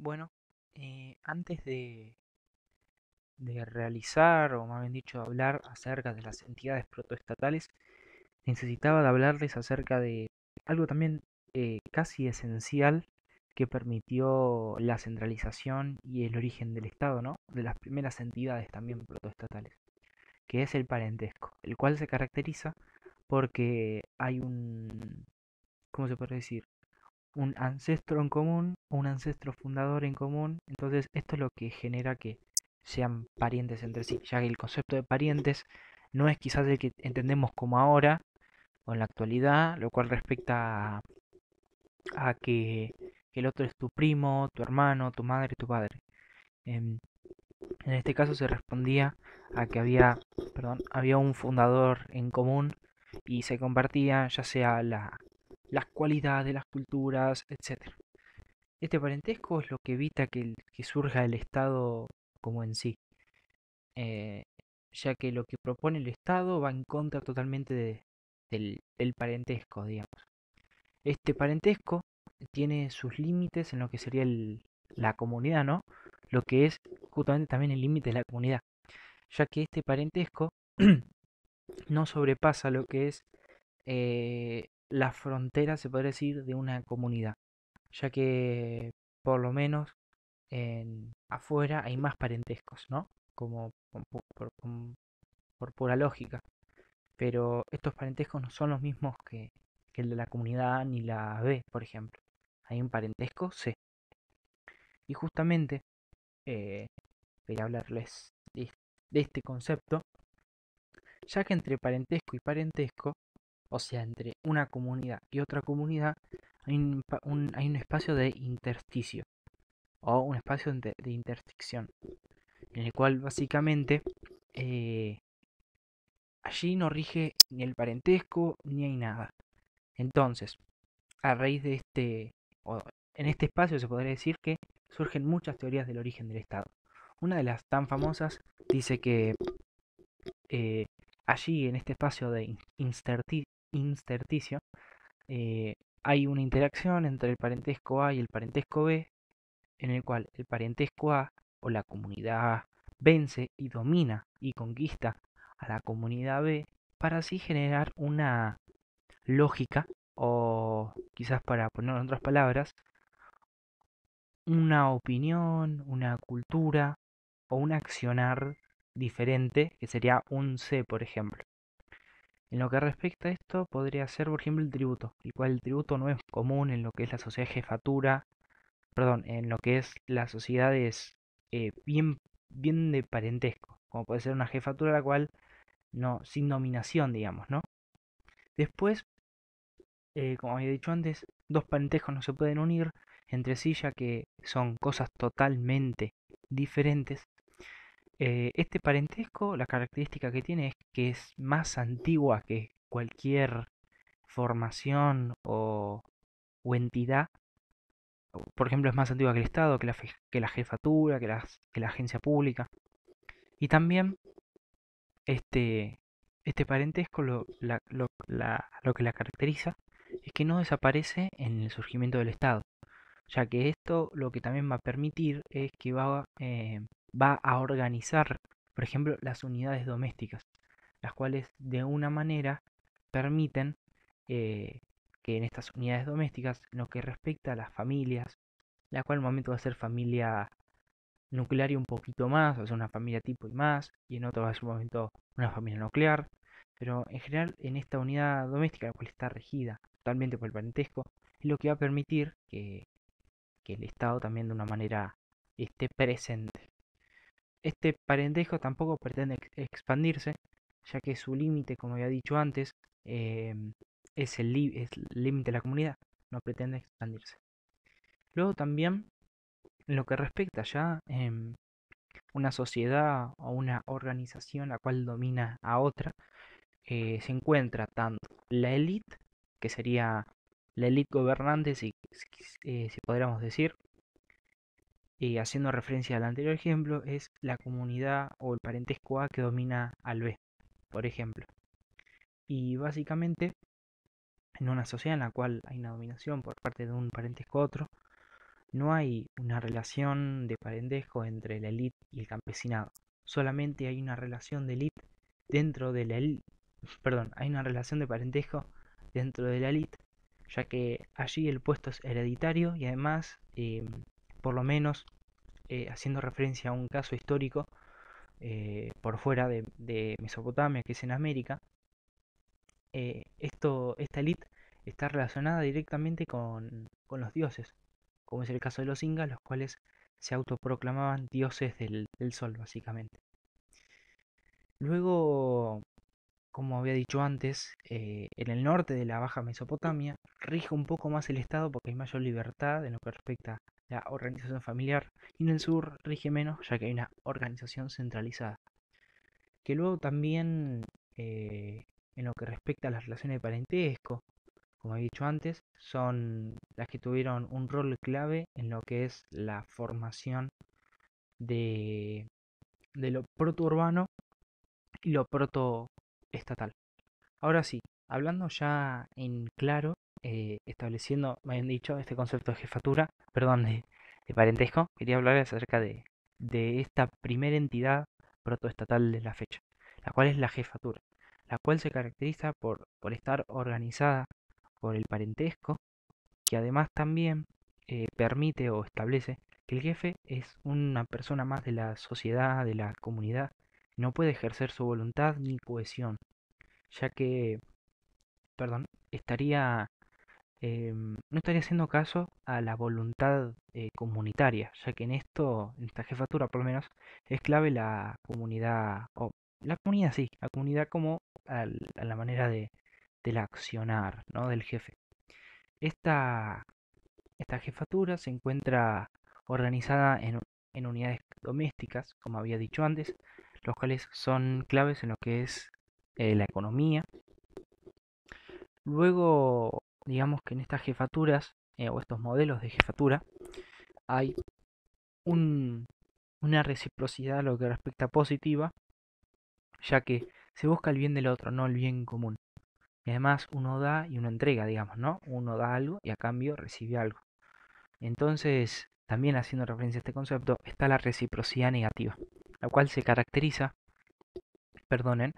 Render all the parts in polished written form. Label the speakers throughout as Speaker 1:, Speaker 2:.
Speaker 1: Bueno, antes de realizar, o más bien dicho, hablar acerca de las entidades protoestatales, necesitaba de hablarles acerca de algo también casi esencial que permitió la centralización y el origen del Estado, ¿no? De las primeras entidades también protoestatales, que es el parentesco, el cual se caracteriza porque hay ¿cómo se puede decir? Un ancestro en común, un ancestro fundador en común. Entonces esto es lo que genera que sean parientes entre sí, ya que el concepto de parientes no es quizás el que entendemos como ahora o en la actualidad, lo cual respecta a que el otro es tu primo, tu hermano, tu madre, tu padre. En este caso se respondía a que había un fundador en común y se compartía ya sea las cualidades, las culturas, etcétera. Este parentesco es lo que evita que surja el Estado como en sí, eh, ya que lo que propone el Estado va en contra totalmente del parentesco, digamos. Este parentesco tiene sus límites en lo que sería la comunidad, ¿no? Lo que es justamente también el límite de la comunidad, ya que este parentesco no sobrepasa lo que es la frontera, se podría decir, de una comunidad, ya que por lo menos afuera hay más parentescos, ¿no? Como por pura lógica. Pero estos parentescos no son los mismos que el de la comunidad A ni la B, por ejemplo. Hay un parentesco C. Y justamente eh, quería hablarles de este concepto, ya que entre parentesco y parentesco, o sea, entre una comunidad y otra comunidad, hay un espacio de intersticio o un espacio de intersección, en el cual básicamente eh, allí no rige ni el parentesco ni hay nada. Entonces, a raíz de o en este espacio se podría decir que surgen muchas teorías del origen del Estado. Una de las tan famosas dice que eh, allí, en este espacio de intersticio, eh, hay una interacción entre el parentesco A y el parentesco B, en el cual el parentesco A o la comunidad A vence y domina y conquista a la comunidad B para así generar una lógica o quizás para ponerlo en otras palabras, una opinión, una cultura o un accionar diferente que sería un C, por ejemplo. En lo que respecta a esto, podría ser, por ejemplo, el tributo, el cual el tributo no es común en lo que es la sociedad de jefatura, perdón, en lo que es las sociedades bien de parentesco, como puede ser una jefatura la cual no, sin nominación, digamos, ¿no? Después, como había dicho antes, dos parentescos no se pueden unir entre sí ya que son cosas totalmente diferentes. Este parentesco, la característica que tiene es que es más antigua que cualquier formación o entidad. Por ejemplo, es más antigua que el Estado, que la jefatura, que la agencia pública. Y también este, este parentesco lo que la caracteriza es que no desaparece en el surgimiento del Estado, ya que esto lo que también va a permitir es que va a organizar, por ejemplo, las unidades domésticas, las cuales de una manera permiten eh, que en estas unidades domésticas, en lo que respecta a las familias, la cual en un momento va a ser familia nuclear y un poquito más, o sea, una familia tipo y más, y en otro va a ser un momento una familia nuclear, pero en general en esta unidad doméstica, la cual está regida totalmente por el parentesco, es lo que va a permitir que el Estado también de una manera esté presente. Este parentesco tampoco pretende expandirse, ya que su límite, como había dicho antes, es el límite de la comunidad, no pretende expandirse. Luego también, en lo que respecta ya una sociedad o una organización la cual domina a otra, se encuentra tanto la élite, que sería la élite gobernante, si podríamos decir, y haciendo referencia al anterior ejemplo, es la comunidad o el parentesco A que domina al B, por ejemplo. Y básicamente, en una sociedad en la cual hay una dominación por parte de un parentesco a otro, no hay una relación de parentesco entre la élite y el campesinado. Solamente hay una relación de élite dentro de la élite, perdón, hay una relación de parentesco dentro de la élite, ya que allí el puesto es hereditario y además, por lo menos haciendo referencia a un caso histórico por fuera de Mesopotamia, que es en América, esta élite está relacionada directamente con los dioses, como es el caso de los incas, los cuales se autoproclamaban dioses del sol, básicamente. Luego, como había dicho antes, en el norte de la Baja Mesopotamia rige un poco más el Estado porque hay mayor libertad en lo que respecta a la organización familiar, y en el sur rige menos ya que hay una organización centralizada. Que luego también, en lo que respecta a las relaciones de parentesco, como he dicho antes, son las que tuvieron un rol clave en lo que es la formación de, de lo proto-urbano y lo proto-estatal. Ahora sí, hablando ya en claro, estableciendo, me habían dicho, este concepto de jefatura, perdón, de parentesco, quería hablar acerca de esta primera entidad protoestatal de la fecha, la cual es la jefatura, la cual se caracteriza por estar organizada por el parentesco, que además también permite o establece que el jefe es una persona más de la sociedad, de la comunidad, no puede ejercer su voluntad ni cohesión, ya que, perdón, estaría, no estaría haciendo caso a la voluntad comunitaria, ya que en esta jefatura por lo menos, es clave la comunidad, o la comunidad sí, la comunidad como a la manera del accionar, ¿no? Del jefe. Esta, esta jefatura se encuentra organizada en unidades domésticas, como había dicho antes, los cuales son claves en lo que es la economía. Luego, digamos que en estas jefaturas, o estos modelos de jefatura, hay un- una reciprocidad a lo que respecta positiva, ya que se busca el bien del otro, no el bien común. Y además uno da y uno entrega, digamos, ¿no? Uno da algo y a cambio recibe algo. Entonces, también haciendo referencia a este concepto, está la reciprocidad negativa, la cual se caracteriza, perdonen,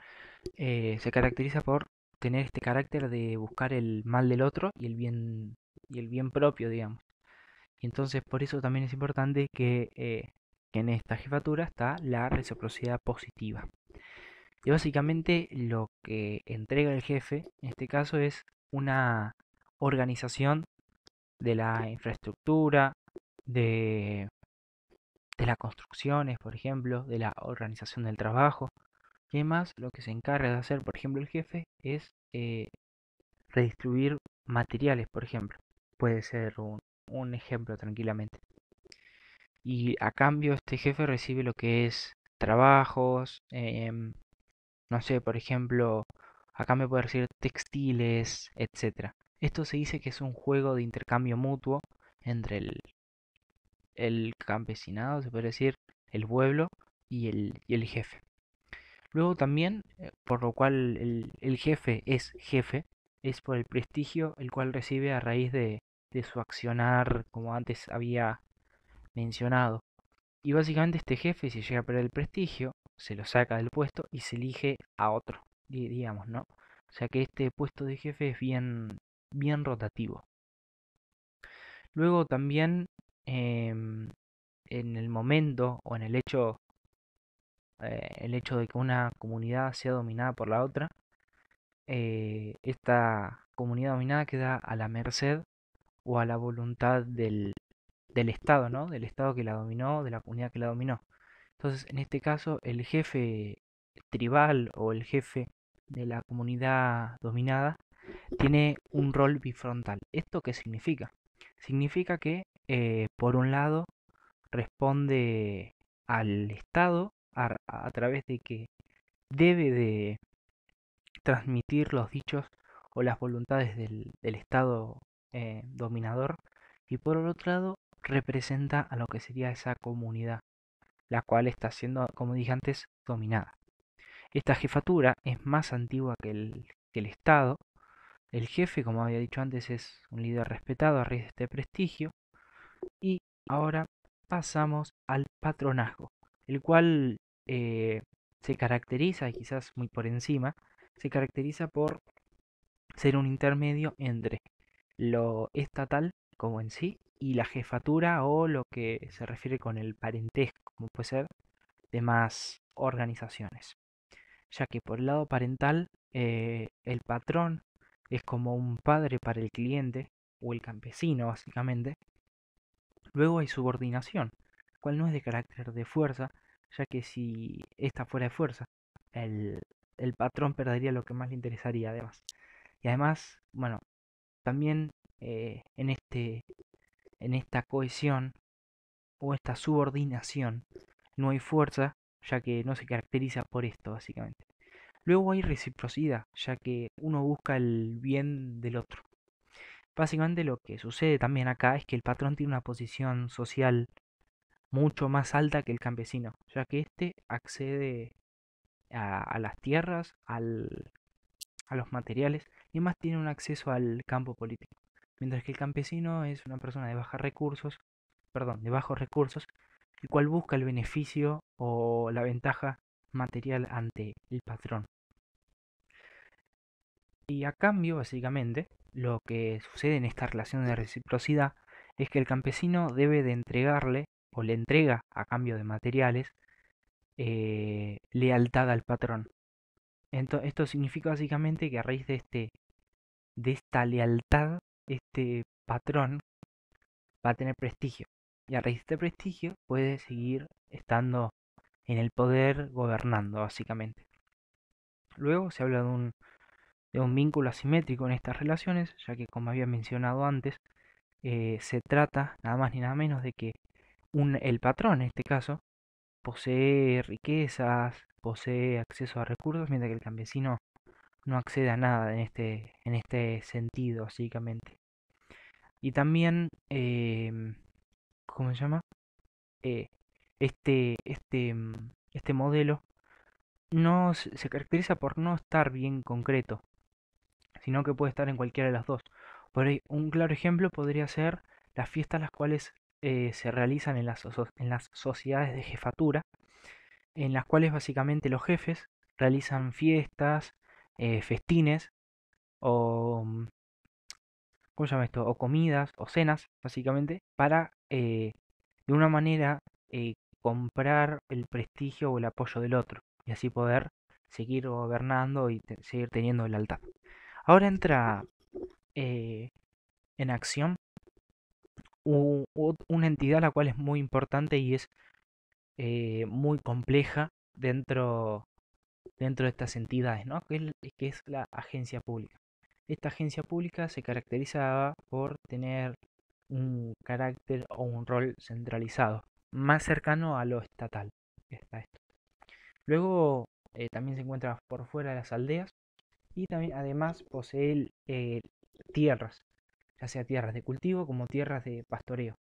Speaker 1: se caracteriza por tener este carácter de buscar el mal del otro y el bien propio, digamos. Y entonces por eso también es importante que en esta jefatura está la reciprocidad positiva. Y básicamente lo que entrega el jefe, en este caso, es una organización de la infraestructura, de, de las construcciones, por ejemplo, de la organización del trabajo. Y además lo que se encarga de hacer, por ejemplo, el jefe es redistribuir materiales, por ejemplo. Puede ser un ejemplo tranquilamente. Y a cambio este jefe recibe lo que es trabajos, no sé, por ejemplo, a cambio puede recibir textiles, etcétera. Esto se dice que es un juego de intercambio mutuo entre el campesinado, se puede decir, el pueblo y el jefe. Luego también, por lo cual el jefe, es por el prestigio el cual recibe a raíz de su accionar, como antes había mencionado. Y básicamente este jefe, si llega a perder el prestigio, se lo saca del puesto y se elige a otro, digamos, ¿no? O sea que este puesto de jefe es bien rotativo. Luego también, en el momento o en el hecho de que una comunidad sea dominada por la otra, esta comunidad dominada queda a la merced o a la voluntad del Estado, ¿no? Del Estado que la dominó, de la comunidad que la dominó. Entonces, en este caso, el jefe tribal o el jefe de la comunidad dominada tiene un rol bifrontal. ¿Esto qué significa? Significa que, por un lado, responde al Estado a través de que debe de transmitir los dichos o las voluntades del Estado dominador, y por el otro lado representa a lo que sería esa comunidad, la cual está siendo, como dije antes, dominada. Esta jefatura es más antigua que el Estado. El jefe, como había dicho antes, es un líder respetado a raíz de este prestigio, Y ahora pasamos al patronazgo, el cual se caracteriza, y quizás muy por encima, se caracteriza por ser un intermedio entre lo estatal como en sí y la jefatura o lo que se refiere con el parentesco, como puede ser de más organizaciones. Ya que por el lado parental, el patrón es como un padre para el cliente o el campesino básicamente. Luego hay subordinación, cual no es de carácter de fuerza, ya que si esta fuera de fuerza, el, el patrón perdería lo que más le interesaría además. Y además, bueno, también en esta cohesión o esta subordinación no hay fuerza, ya que no se caracteriza por esto básicamente. Luego hay reciprocidad, ya que uno busca el bien del otro. Básicamente lo que sucede también acá es que el patrón tiene una posición social mucho más alta que el campesino, ya que éste accede a las tierras, a los materiales y más tiene un acceso al campo político. Mientras que el campesino es una persona de bajos recursos, de bajos recursos, el cual busca el beneficio o la ventaja material ante el patrón. Y a cambio, básicamente, lo que sucede en esta relación de reciprocidad es que el campesino debe de entregarle o le entrega a cambio de materiales lealtad al patrón. Esto significa básicamente que a raíz de esta lealtad, este patrón va a tener prestigio. Y a raíz de este prestigio puede seguir estando en el poder gobernando, básicamente. Luego se habla de un vínculo asimétrico en estas relaciones, ya que como había mencionado antes, se trata nada más ni nada menos de que el patrón, en este caso, posee riquezas, posee acceso a recursos, mientras que el campesino no accede a nada en este sentido, básicamente. Y también, ¿cómo se llama? Eh, este modelo no se caracteriza por no estar bien concreto, sino que puede estar en cualquiera de las dos. Por ahí, un claro ejemplo podría ser las fiestas las cuales se realizan en las sociedades de jefatura, en las cuales básicamente los jefes realizan fiestas, festines o, ¿cómo se llama esto? O comidas o cenas, básicamente, para de una manera comprar el prestigio o el apoyo del otro y así poder seguir gobernando y seguir teniendo lealtad. Ahora entra eh, en acción una entidad la cual es muy importante y es muy compleja dentro de estas entidades, ¿no? Que es la agencia pública. Esta agencia pública se caracterizaba por tener un carácter o un rol centralizado, más cercano a lo estatal. Está esto. Luego también se encuentra por fuera de las aldeas y también además posee tierras, ya sea tierras de cultivo como tierras de pastoreo,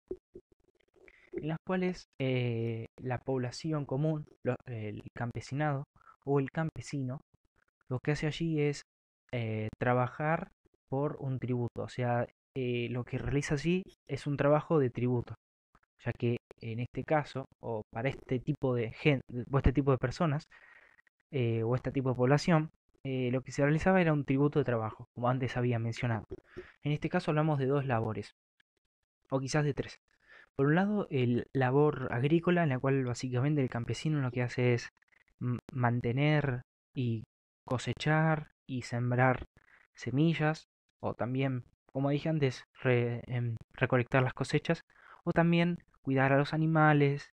Speaker 1: en las cuales la población común, el campesinado o el campesino, lo que hace allí es trabajar por un tributo, o sea, lo que realiza allí es un trabajo de tributo, ya que en este caso, o para este tipo de gente, o este tipo de personas, o este tipo de población, lo que se realizaba era un tributo de trabajo, como antes había mencionado. En este caso hablamos de dos labores, o quizás de tres. Por un lado, el labor agrícola, en la cual básicamente el campesino lo que hace es mantener y cosechar y sembrar semillas, o también, como dije antes, recolectar las cosechas, o también cuidar a los animales,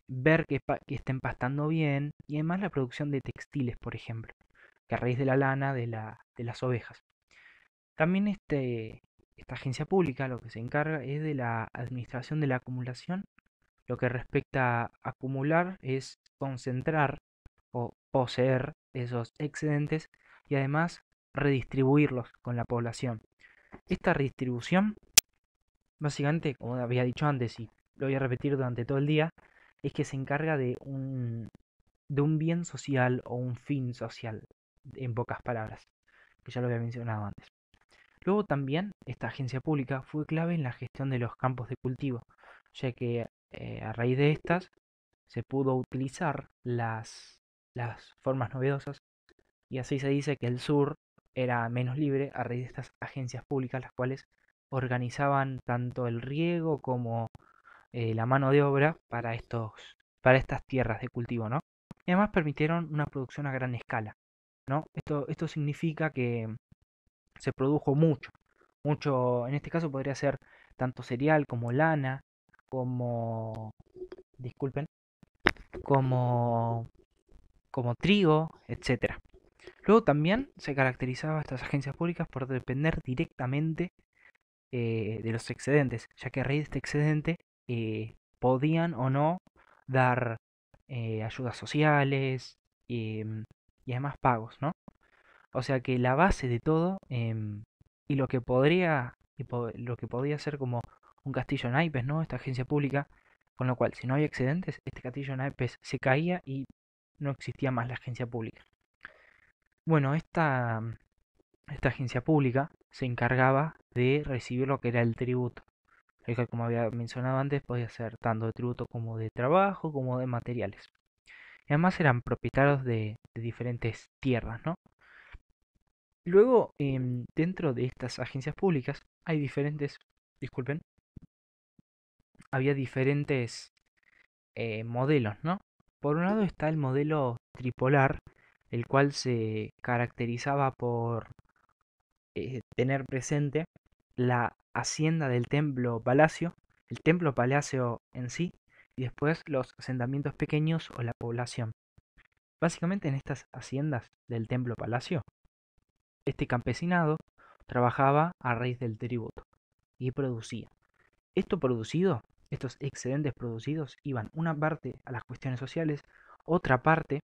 Speaker 1: ver que estén pastando bien, y además la producción de textiles, por ejemplo, que a raíz de la lana de las ovejas. También esta agencia pública lo que se encarga es de la administración de la acumulación. Lo que respecta a acumular es concentrar o poseer esos excedentes y además redistribuirlos con la población. Esta redistribución, básicamente, como había dicho antes y lo voy a repetir durante todo el día, es que se encarga de un bien social o un fin social, en pocas palabras, que ya lo había mencionado antes. Luego también esta agencia pública fue clave en la gestión de los campos de cultivo, ya que a raíz de estas se pudo utilizar las formas novedosas y así se dice que el sur era menos libre a raíz de estas agencias públicas, las cuales organizaban tanto el riego como la mano de obra para estas tierras de cultivo, ¿no? Y además permitieron una producción a gran escala, ¿no? Esto significa que se produjo mucho, en este caso podría ser tanto cereal como lana, como, disculpen, como, como trigo, etcétera. Luego también se caracterizaba a estas agencias públicas por depender directamente de los excedentes, ya que a raíz de este excedente podían o no dar ayudas sociales y además pagos, ¿no? O sea que la base de todo y lo que podía ser como un castillo en naipes, ¿no? Esta agencia pública, con lo cual si no había excedentes, este castillo en naipes se caía y no existía más la agencia pública. Bueno, esta agencia pública se encargaba de recibir lo que era el tributo, el que como había mencionado antes podía ser tanto de tributo como de trabajo como de materiales. Y además eran propietarios de diferentes tierras, ¿no? Luego, dentro de estas agencias públicas hay diferentes, disculpen, había diferentes modelos, ¿no? Por un lado está el modelo tripolar, el cual se caracterizaba por tener presente la hacienda del templo palacio, el templo palacio en sí, y después los asentamientos pequeños o la población. Básicamente en estas haciendas del templo palacio, este campesinado trabajaba a raíz del tributo y producía. Esto producido, estos excedentes producidos, iban una parte a las cuestiones sociales, otra parte,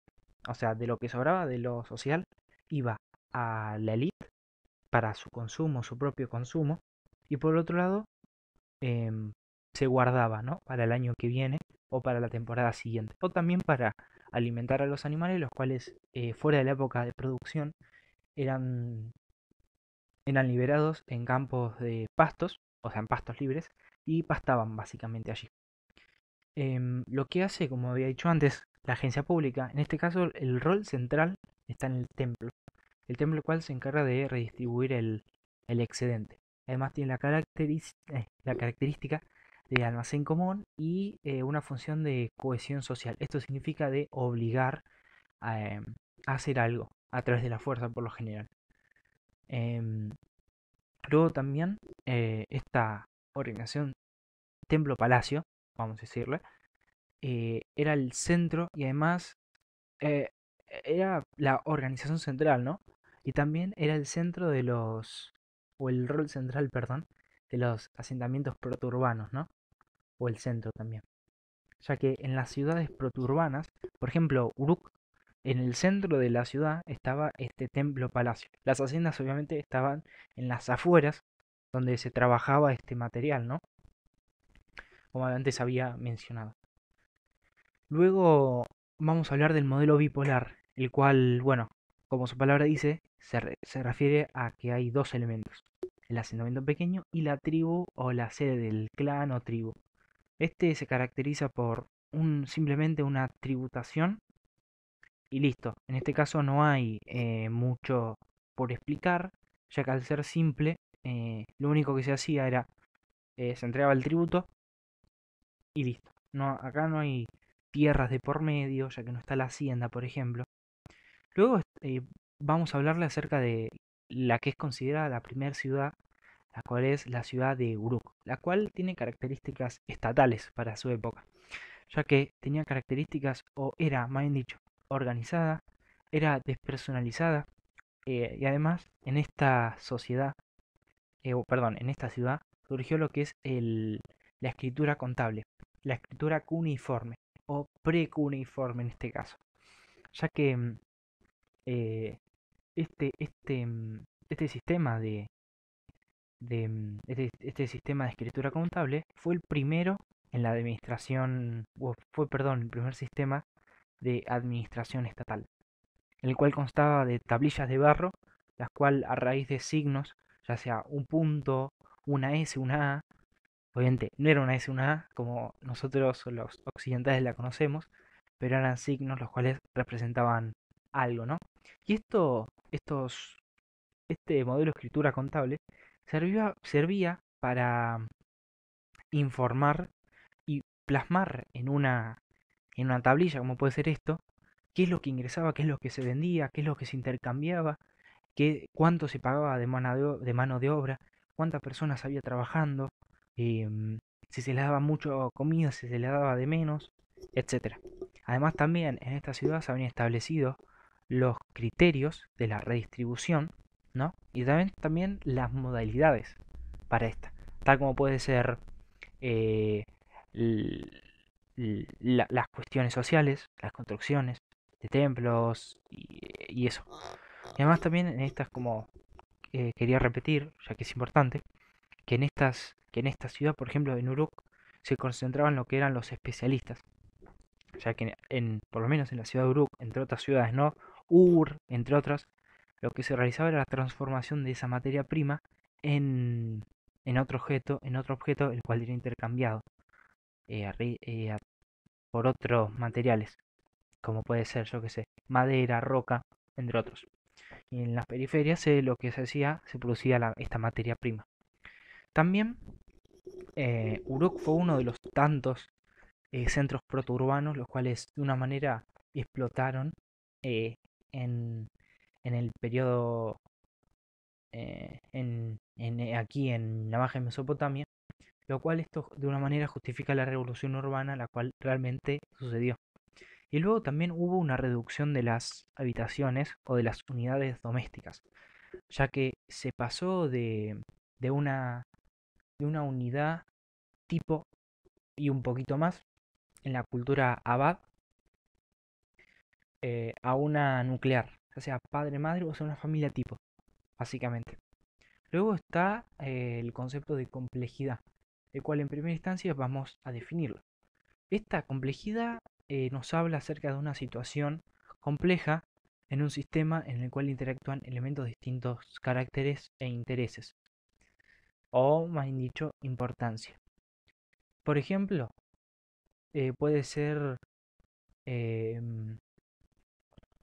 Speaker 1: o sea, de lo que sobraba de lo social, iba a la élite para su consumo, su propio consumo, y por otro lado, em, se guardaba, ¿no? Para el año que viene o para la temporada siguiente, o también para alimentar a los animales, los cuales fuera de la época de producción eran, eran liberados en campos de pastos, o sea, en pastos libres, y pastaban básicamente allí. Lo que hace, como había dicho antes, la agencia pública, en este caso el rol central está en el templo cual se encarga de redistribuir el excedente. Además tiene la característica de almacén común y una función de cohesión social. Esto significa de obligar a hacer algo a través de la fuerza por lo general. Em, Luego también esta organización templo-palacio, vamos a decirle, era el centro y además eh, era la organización central, ¿no? Y también era el centro o el rol central, perdón, de los asentamientos protourbanos, ¿no? O el centro también. Ya que en las ciudades protourbanas, por ejemplo, Uruk, en el centro de la ciudad estaba este templo palacio. Las haciendas obviamente estaban en las afueras, donde se trabajaba este material, ¿no? Como antes había mencionado. Luego vamos a hablar del modelo bipolar, el cual, bueno, como su palabra dice, se refiere a que hay dos elementos, el asentamiento pequeño y la tribu o la sede del clan o tribu. Este se caracteriza por simplemente una tributación y listo. En este caso no hay mucho por explicar, ya que al ser simple, lo único que se hacía era, se entregaba el tributo y listo. No, acá no hay tierras de por medio, ya que no está la hacienda, por ejemplo. Luego vamos a hablarle acerca de la que es considerada la primera ciudad, la cual es la ciudad de Uruk, la cual tiene características estatales para su época, ya que tenía características, o era, más bien dicho, organizada, era despersonalizada, y además en esta sociedad, perdón, en esta ciudad surgió lo que es la escritura contable, la escritura cuneiforme o precuneiforme en este caso, ya que eh, este sistema este sistema de escritura contable fue el primero en la administración, o fue, perdón, el primer sistema de administración estatal, el cual constaba de tablillas de barro, las cuales a raíz de signos ya sea un punto, una S, una A. Obviamente no era una S, una A, como nosotros los occidentales la conocemos, pero eran signos los cuales representaban algo, ¿no? Y este modelo de escritura contable servía para informar y plasmar en una tablilla, como puede ser esto, qué es lo que ingresaba, qué es lo que se vendía, qué es lo que se intercambiaba, cuánto se pagaba de mano de obra, cuántas personas había trabajando, em, si se les daba mucho comida, si se les daba de menos, etcétera. Además también en esta ciudad se habían establecido los criterios de la redistribución, ¿no? Y también las modalidades para esta, tal como puede ser eh, las cuestiones sociales, las construcciones de templos y eso. Y además también en estas, como quería repetir, ya que es importante, que en esta ciudad, por ejemplo, en Uruk, se concentraban lo que eran los especialistas, ya que por lo menos en la ciudad de Uruk, entre otras ciudades, ¿no? Entre otras, lo que se realizaba era la transformación de esa materia prima en, en otro objeto, el cual era intercambiado por otros materiales, como puede ser, yo que sé, madera, roca, entre otros. Y en las periferias lo que se hacía, se producía esta materia prima. También Uruk fue uno de los tantos centros protourbanos, los cuales de una manera explotaron eh, en, en el periodo aquí en la Baja Mesopotamia, lo cual esto de una manera justifica la revolución urbana, la cual realmente sucedió. Y luego también hubo una reducción de las habitaciones o de las unidades domésticas, ya que se pasó de una, de una unidad tipo y un poquito más en la cultura abad a una nuclear, ya sea padre, madre o sea una familia tipo, básicamente. Luego está el concepto de complejidad, el cual en primera instancia vamos a definirlo. Esta complejidad nos habla acerca de una situación compleja en un sistema en el cual interactúan elementos de distintos caracteres e intereses, o más bien dicho, importancia. Por ejemplo, puede ser, eh,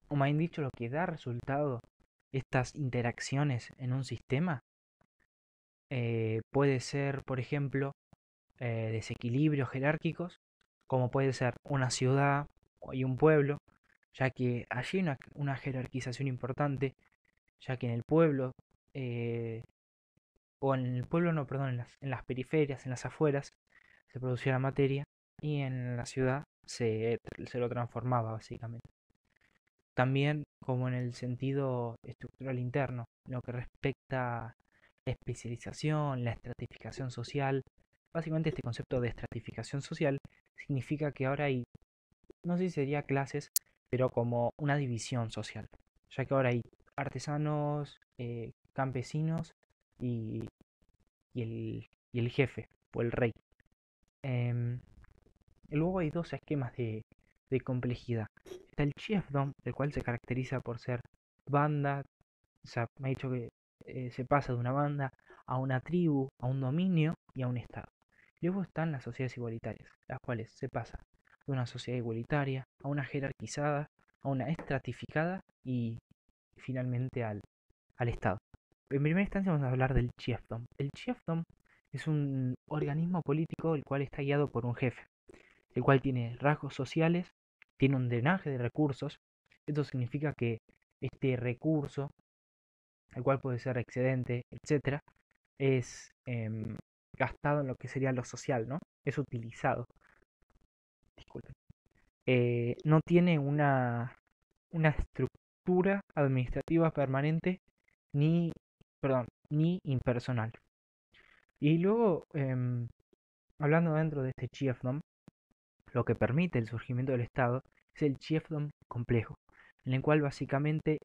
Speaker 1: o más bien dicho, lo que da resultado estas interacciones en un sistema, puede ser, por ejemplo, desequilibrios jerárquicos, como puede ser una ciudad y un pueblo, ya que allí hay una jerarquización importante, ya que en el pueblo, eh, o en el pueblo no, perdón, en las periferias, en las afueras, se producía la materia y en la ciudad se lo transformaba básicamente. También como en el sentido estructural interno, lo que respecta a la especialización, la estratificación social. Básicamente este concepto de estratificación social significa que ahora hay, no sé si sería clases, pero como una división social, ya que ahora hay artesanos, campesinos y, y el jefe o el rey. Em, Luego hay dos esquemas de complejidad. Está el chiefdom, el cual se caracteriza por ser banda, o sea, me ha dicho que se pasa de una banda a una tribu, a un dominio y a un estado. Luego están las sociedades igualitarias, las cuales se pasa de una sociedad igualitaria a una jerarquizada, a una estratificada y finalmente al estado. En primera instancia vamos a hablar del chiefdom. El chiefdom es un organismo político el cual está guiado por un jefe, el cual tiene rasgos sociales, tiene un drenaje de recursos. Esto significa que este recurso, el cual puede ser excedente, etcétera, es gastado en lo que sería lo social, ¿no? Es utilizado. Disculpen. No tiene una estructura administrativa permanente ni, perdón, ni impersonal. Y luego, hablando dentro de este chiefdom, lo que permite el surgimiento del Estado es el chiefdom complejo, en el cual básicamente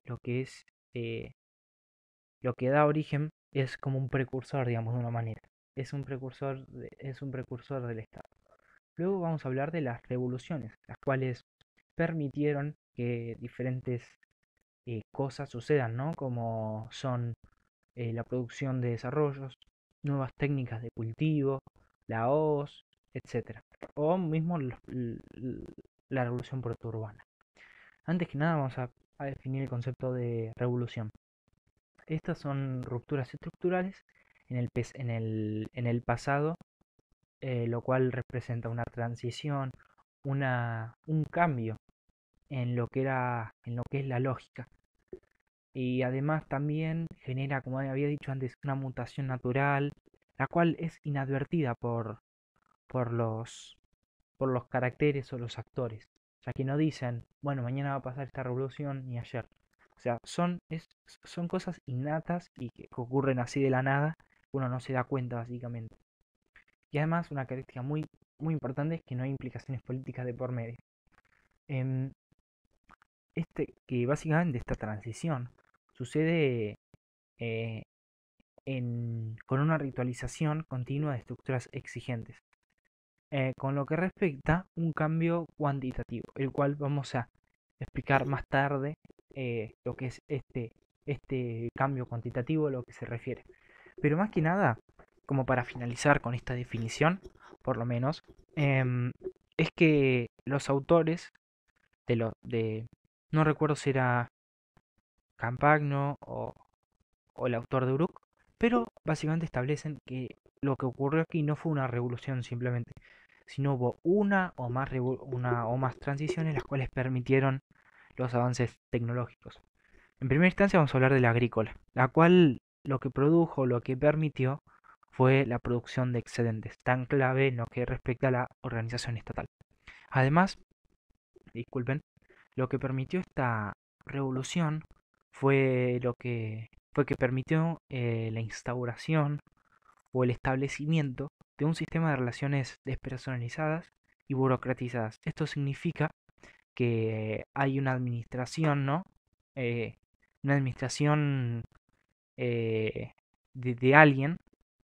Speaker 1: eh, lo que da origen es como un precursor, digamos, de una manera. Es un precursor del Estado. Luego vamos a hablar de las revoluciones, las cuales permitieron que diferentes cosas sucedan, ¿no? Como son la producción de desarrollos, nuevas técnicas de cultivo, la hoz, etcétera. O mismo la revolución protourbana. Antes que nada vamos a definir el concepto de revolución. Estas son rupturas estructurales en el pasado, lo cual representa una transición, un cambio en lo que es la lógica. Y además también genera, como había dicho antes, una mutación natural, la cual es inadvertida por por los caracteres o los actores, ya que no dicen, bueno, mañana va a pasar esta revolución ni ayer. O sea, son cosas innatas y que ocurren así de la nada, uno no se da cuenta básicamente. Y además una característica muy importante es que no hay implicaciones políticas de por medio. Em, que básicamente esta transición sucede eh, con una ritualización continua de estructuras exigentes, con lo que respecta un cambio cuantitativo, el cual vamos a explicar más tarde lo que es este cambio cuantitativo, a lo que se refiere. Pero más que nada, como para finalizar con esta definición, por lo menos, em, es que los autores de no recuerdo si era Campagno o el autor de Uruk, pero básicamente establecen que lo que ocurrió aquí no fue una revolución simplemente, sino hubo una o más transiciones las cuales permitieron los avances tecnológicos. En primera instancia vamos a hablar de la agrícola, la cual lo que produjo, lo que permitió fue la producción de excedentes, tan clave en lo que respecta a la organización estatal. Además, disculpen, lo que permitió esta revolución fue que permitió la instauración o el establecimiento de un sistema de relaciones despersonalizadas y burocratizadas. Esto significa que hay una administración, ¿no? Una administración de alguien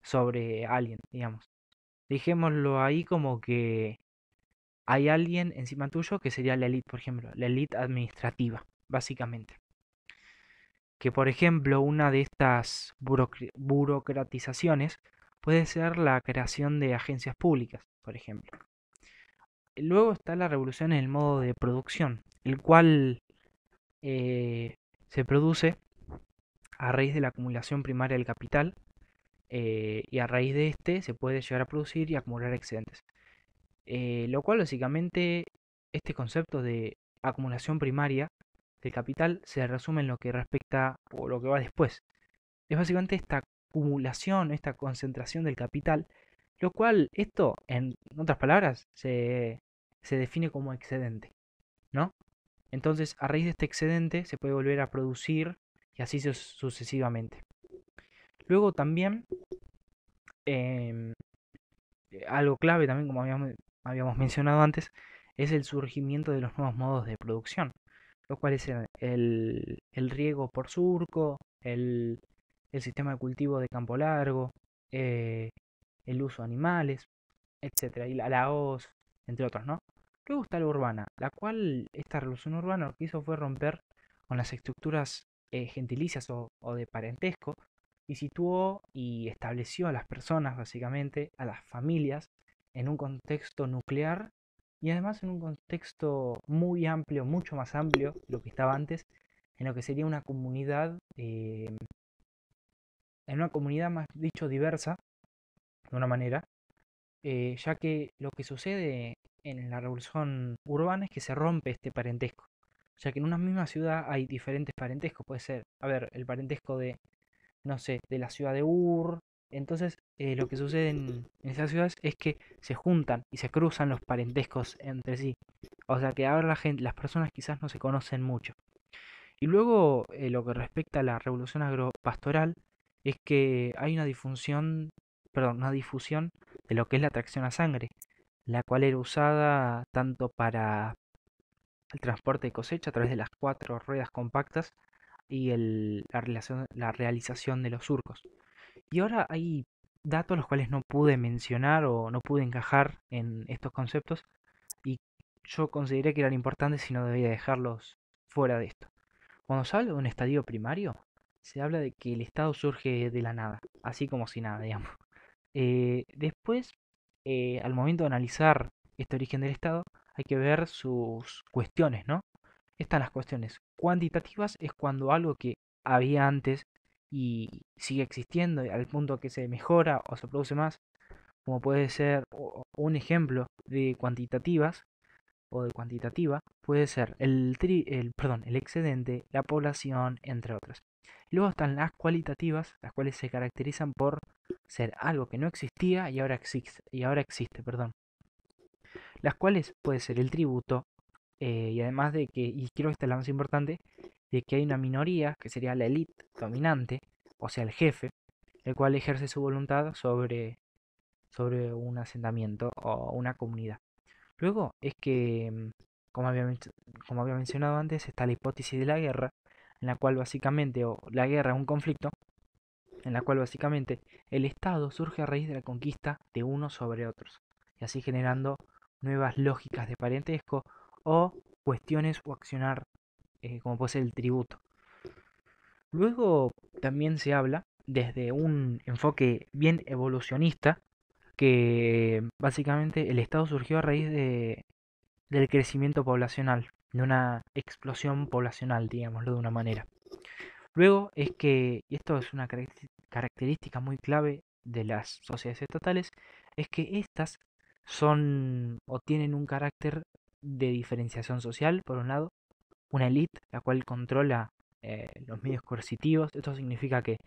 Speaker 1: sobre alguien, digamos. Dejémoslo ahí como que hay alguien encima tuyo que sería la élite, por ejemplo, la élite administrativa, básicamente. Que por ejemplo una de estas burocratizaciones puede ser la creación de agencias públicas, por ejemplo. Luego está la revolución en el modo de producción, el cual eh, se produce a raíz de la acumulación primaria del capital, y a raíz de este se puede llegar a producir y acumular excedentes. Lo cual básicamente este concepto de acumulación primaria del capital se resume en lo que respecta o lo que va después. Es básicamente esta acumulación, esta concentración del capital, lo cual esto, en otras palabras, se define como excedente, ¿no? Entonces, a raíz de este excedente se puede volver a producir y así sucesivamente. Luego también, em, algo clave también, como habíamos mencionado antes, es el surgimiento de los nuevos modos de producción, los cuales es el riego por surco, el sistema de cultivo de campo largo, eh, el uso de animales, etcétera, y la hoz, entre otros, ¿no? Luego está la urbana, la cual esta revolución urbana lo que hizo fue romper con las estructuras gentilicias o de parentesco y situó y estableció a las personas, básicamente, a las familias, en un contexto nuclear y además en un contexto muy amplio, mucho más amplio de lo que estaba antes, en lo que sería una comunidad, en una comunidad más dicho diversa, de una manera, ya que lo que sucede en la revolución urbana es que se rompe este parentesco, ya que en una misma ciudad hay diferentes parentescos, puede ser, a ver, el parentesco de, no sé, de la ciudad de Ur. Entonces, lo que sucede en esas ciudades es que se juntan y se cruzan los parentescos entre sí. O sea que ahora las personas quizás no se conocen mucho. Y luego, lo que respecta a la revolución agropastoral, es que hay una difusión de lo que es la tracción a sangre, la cual era usada tanto para el transporte de cosecha a través de las cuatro ruedas compactas y la realización de los surcos. Y ahora hay datos los cuales no pude mencionar o no pude encajar en estos conceptos y yo consideré que eran importantes y no debía dejarlos fuera de esto. Cuando se habla de un estadio primario, se habla de que el Estado surge de la nada, así como si nada, digamos. Después, al momento de analizar este origen del Estado, hay que ver sus cuestiones, ¿no? Están las cuestiones cuantitativas, es cuando algo que había antes y sigue existiendo al punto que se mejora o se produce más, como puede ser un ejemplo de cuantitativas o de cuantitativa, puede ser el excedente, la población, entre otras. Luego están las cualitativas, las cuales se caracterizan por ser algo que no existía y ahora existe, perdón. Las cuales puede ser el tributo, y además de que, y creo que esta es la más importante, de que hay una minoría, que sería la élite dominante, o sea, el jefe, el cual ejerce su voluntad sobre un asentamiento o una comunidad. Luego es que, como había mencionado antes, está la hipótesis de la guerra, en la cual básicamente, o la guerra es un conflicto, en la cual básicamente el Estado surge a raíz de la conquista de unos sobre otros, y así generando nuevas lógicas de parentesco o cuestiones o accionar, como puede ser el tributo. Luego también se habla desde un enfoque bien evolucionista, que básicamente el Estado surgió a raíz del crecimiento poblacional, de una explosión poblacional, digámoslo de una manera. Luego es que, y esto es una característica muy clave de las sociedades estatales, es que estas son o tienen un carácter de diferenciación social, por un lado, una élite la cual controla los medios coercitivos. Esto significa que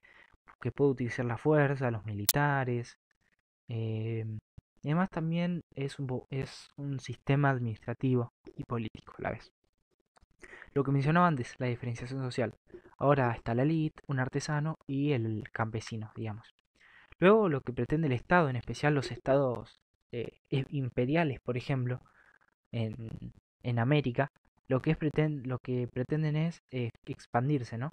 Speaker 1: puede utilizar la fuerza, los militares. eh, y además también es un sistema administrativo y político a la vez. Lo que mencionaba antes, la diferenciación social. Ahora está la élite, un artesano y el campesino, digamos. Luego lo que pretende el Estado, en especial los estados imperiales, por ejemplo, en, en América, lo que pretenden es expandirse, ¿no?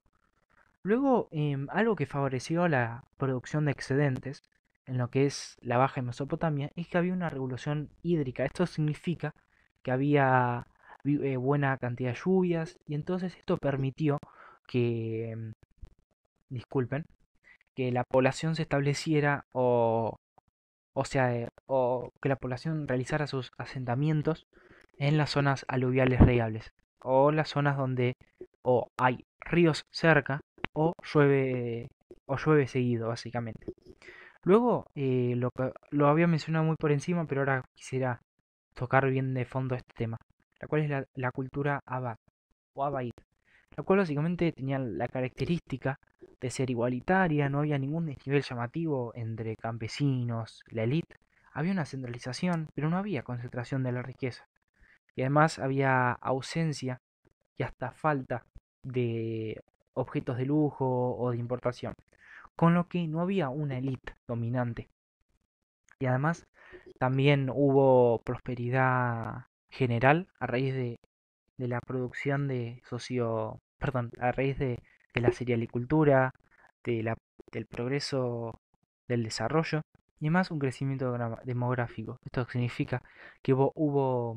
Speaker 1: Luego, algo que favoreció la producción de excedentes en lo que es la Baja Mesopotamia es que había una revolución hídrica. Esto significa que había buena cantidad de lluvias y entonces esto permitió que, disculpen, que la población se estableciera o que la población realizara sus asentamientos en las zonas aluviales regables o las zonas donde o hay ríos cerca o llueve seguido, básicamente. Luego, lo había mencionado muy por encima, pero ahora quisiera tocar bien de fondo este tema, la cual es la cultura abad o abaid, la cual básicamente tenía la característica de ser igualitaria, no había ningún desnivel llamativo entre campesinos, la élite, había una centralización, pero no había concentración de la riqueza, y además había ausencia y hasta falta de objetos de lujo o de importación, con lo que no había una élite dominante. Y además también hubo prosperidad general a raíz de la producción perdón, a raíz de la cerealicultura, de del progreso del desarrollo y además un crecimiento demográfico. Esto significa que hubo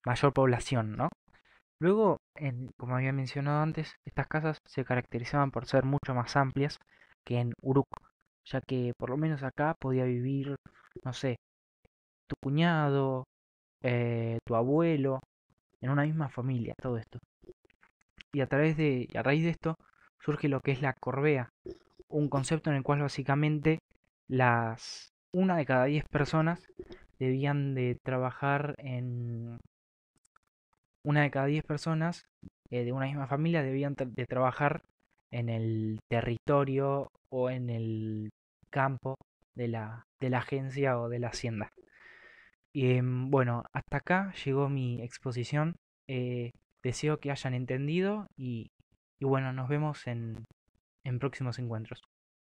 Speaker 1: mayor población, ¿no? Luego, como había mencionado antes, estas casas se caracterizaban por ser mucho más amplias que en Uruk, ya que por lo menos acá podía vivir, no sé, tu cuñado, tu abuelo, en una misma familia, todo esto. Y a raíz de esto surge lo que es la corbea, un concepto en el cual básicamente una de cada 10 personas debían de trabajar en una de cada 10 personas de una misma familia debían de trabajar en el territorio o en el campo de la agencia o de la hacienda. Y bueno, hasta acá llegó mi exposición. Eh, Deseo que hayan entendido y bueno, nos vemos en próximos encuentros.